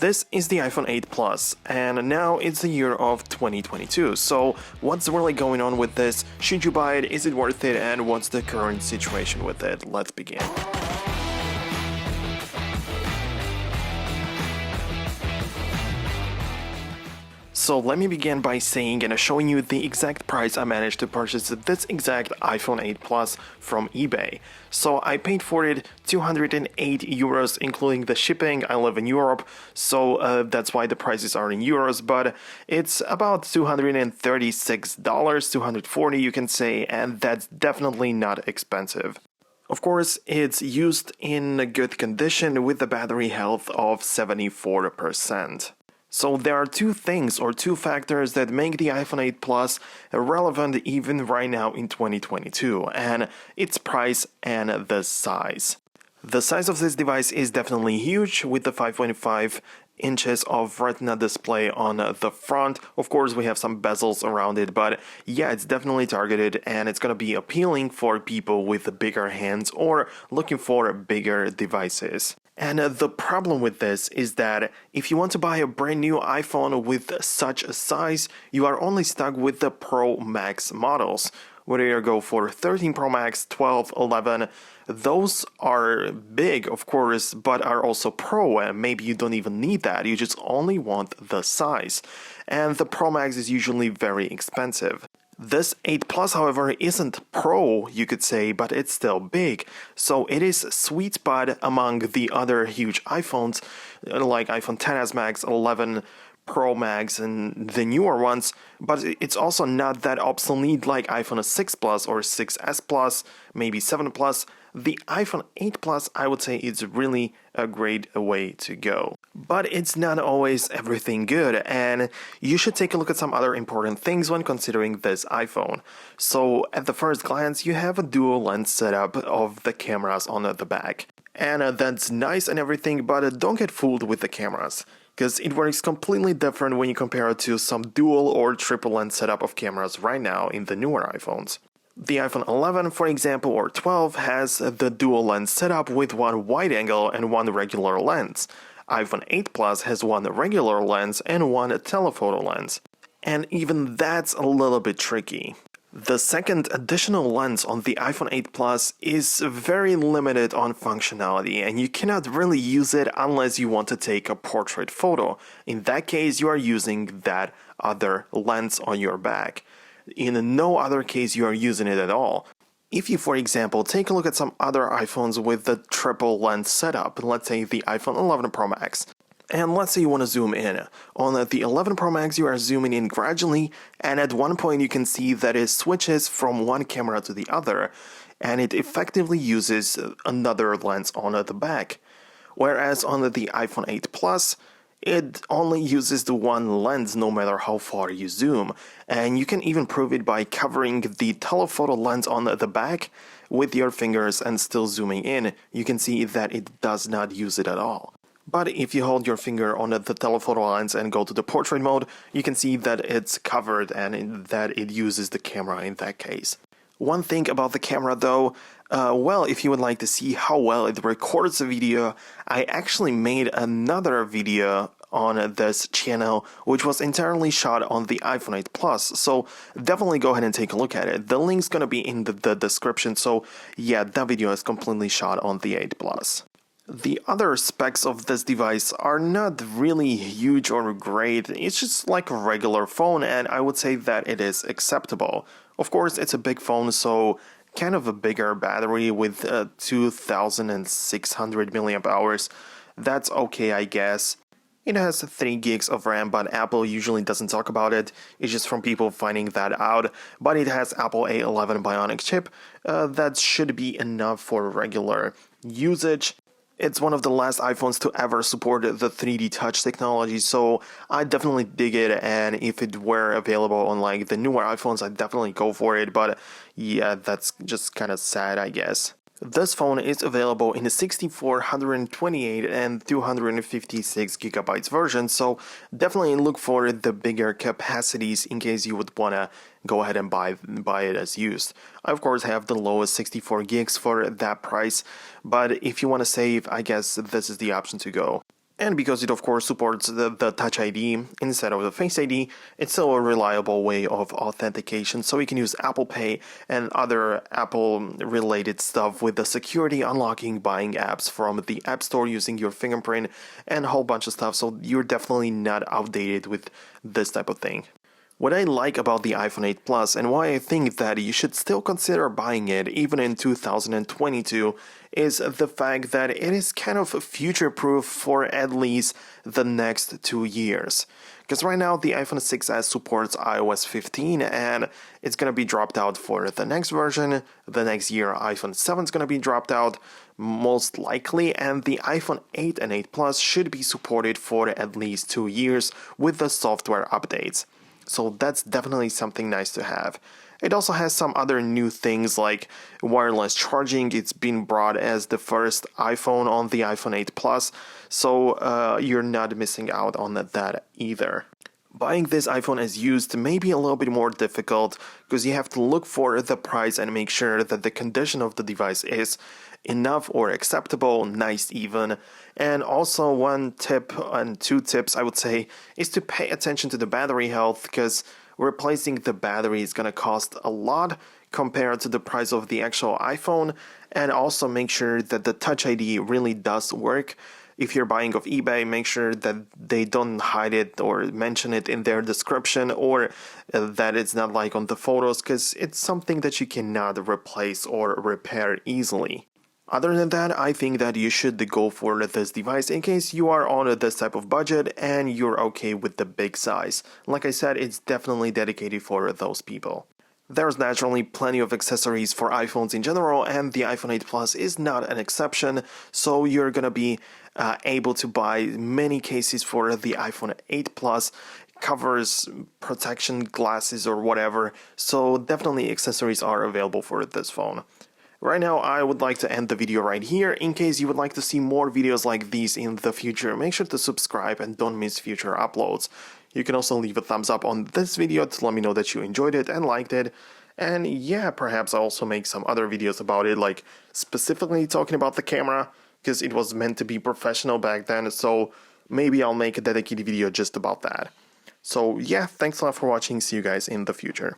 This is the iPhone 8 Plus, and now it's the year of 2022. So what's really going on with this? Should you buy it? Is it worth it? And what's the current situation with it? Let's begin. So let me begin by saying and showing you the exact price I managed to purchase this exact iPhone 8 Plus from eBay. So I paid for it 208 euros including the shipping. I live in Europe, so that's why the prices are in euros, but it's about $236, 240 you can say, and that's definitely not expensive. Of course, it's used in good condition with the battery health of 74%. So there are two things or two factors that make the iPhone 8 Plus relevant even right now in 2022, and its price and the size. The size of this device is definitely huge with the 5.5 inches of Retina display on the front. Of course, we have some bezels around it, but yeah, it's definitely targeted and it's going to be appealing for people with bigger hands or looking for bigger devices. And the problem with this is that if you want to buy a brand new iPhone with such a size, you are only stuck with the Pro Max models. Whether you go for 13 Pro Max, 12, 11, those are big, of course, but are also Pro, and maybe you don't even need that. You just only want the size. And the Pro Max is usually very expensive. This 8 Plus, however, isn't Pro, you could say, but it's still big. So it is sweet spot among the other huge iPhones, like iPhone XS Max, 11 Pro Max, and the newer ones, but it's also not that obsolete like iPhone 6 Plus or 6S Plus, maybe 7 Plus. The iPhone 8 Plus, I would say, is really a great way to go. But it's not always everything good, and you should take a look at some other important things when considering this iPhone. So at the first glance, you have a dual lens setup of the cameras on the back. And that's nice and everything, but don't get fooled with the cameras, because it works completely different when you compare it to some dual or triple lens setup of cameras right now in the newer iPhones. The iPhone 11, for example, or 12 has the dual lens setup with one wide angle and one regular lens. iPhone 8 Plus has one regular lens and one telephoto lens. And even that's a little bit tricky. The second additional lens on the iPhone 8 Plus is very limited on functionality, and you cannot really use it unless you want to take a portrait photo. In that case, you are using that other lens on your back. In no other case you are using it at all. If you, for example, take a look at some other iPhones with the triple lens setup, let's say the iPhone 11 Pro Max, and let's say you want to zoom in. On the 11 Pro Max you are zooming in gradually, and at one point you can see that it switches from one camera to the other, and it effectively uses another lens on the back. Whereas on the iPhone 8 Plus, it only uses the one lens no matter how far you zoom, and you can even prove it by covering the telephoto lens on the back with your fingers and still zooming in. You can see that it does not use it at all. But if you hold your finger on the telephoto lens and go to the portrait mode, you can see that it's covered and that it uses the camera in that case. One thing about the camera though, well, if you would like to see how well it records a video, I actually made another video on this channel which was entirely shot on the iPhone 8 Plus, so definitely go ahead and take a look at it. The link's gonna be in the description, so yeah, that video is completely shot on the 8 Plus. The other specs of this device are not really huge or great, it's just like a regular phone, and I would say that it is acceptable. Of course, it's a big phone, so kind of a bigger battery with 2600 milliamp hours. That's okay, I guess. It has 3 gigs of RAM, but Apple usually doesn't talk about it. It's just from people finding that out. But it has Apple A11 Bionic chip. That should be enough for regular usage. It's one of the last iPhones to ever support the 3D touch technology, so I definitely dig it, and if it were available on like the newer iPhones, I'd definitely go for it, but yeah, that's just kind of sad, I guess. This phone is available in the 64, 128 and 256 gigabytes version, so definitely look for the bigger capacities in case you would want to go ahead and buy it as used. I of course have the lowest 64 gigs for that price, but if you want to save, I guess this is the option to go. And because it of course supports the Touch ID instead of the Face ID, it's still a reliable way of authentication, so you can use Apple Pay and other Apple related stuff with the security unlocking buying apps from the App Store using your fingerprint and a whole bunch of stuff, so you're definitely not outdated with this type of thing. What I like about the iPhone 8 Plus and why I think that you should still consider buying it even in 2022 is the fact that it is kind of future-proof for at least the next 2 years. Because right now the iPhone 6s supports iOS 15 and it's going to be dropped out for the next version. The next year iPhone 7 is going to be dropped out most likely, and the iPhone 8 and 8 Plus should be supported for at least 2 years with the software updates. So that's definitely something nice to have. It also has some other new things like wireless charging. It's been brought as the first iPhone on the iPhone 8 Plus, so you're not missing out on that either. Buying this iPhone as used may be a little bit more difficult because you have to look for the price and make sure that the condition of the device is enough or acceptable, nice even. And also one tip and two tips I would say is to pay attention to the battery health, because replacing the battery is going to cost a lot compared to the price of the actual iPhone, and also make sure that the Touch ID really does work. If you're buying off eBay, make sure that they don't hide it or mention it in their description, or that it's not like on the photos, because it's something that you cannot replace or repair easily. Other than that, I think that you should go for this device in case you are on this type of budget and you're okay with the big size. Like I said, it's definitely dedicated for those people. There's naturally plenty of accessories for iPhones in general, and the iPhone 8 Plus is not an exception, so you're gonna be able to buy many cases for the iPhone 8 Plus, covers, protection glasses or whatever, so definitely accessories are available for this phone. Right now, I would like to end the video right here. In case you would like to see more videos like these in the future, make sure to subscribe and don't miss future uploads. You can also leave a thumbs up on this video to let me know that you enjoyed it and liked it. And yeah, perhaps I'll also make some other videos about it, like specifically talking about the camera, because it was meant to be professional back then, so maybe I'll make a dedicated video just about that. So yeah, thanks a lot for watching. See you guys in the future.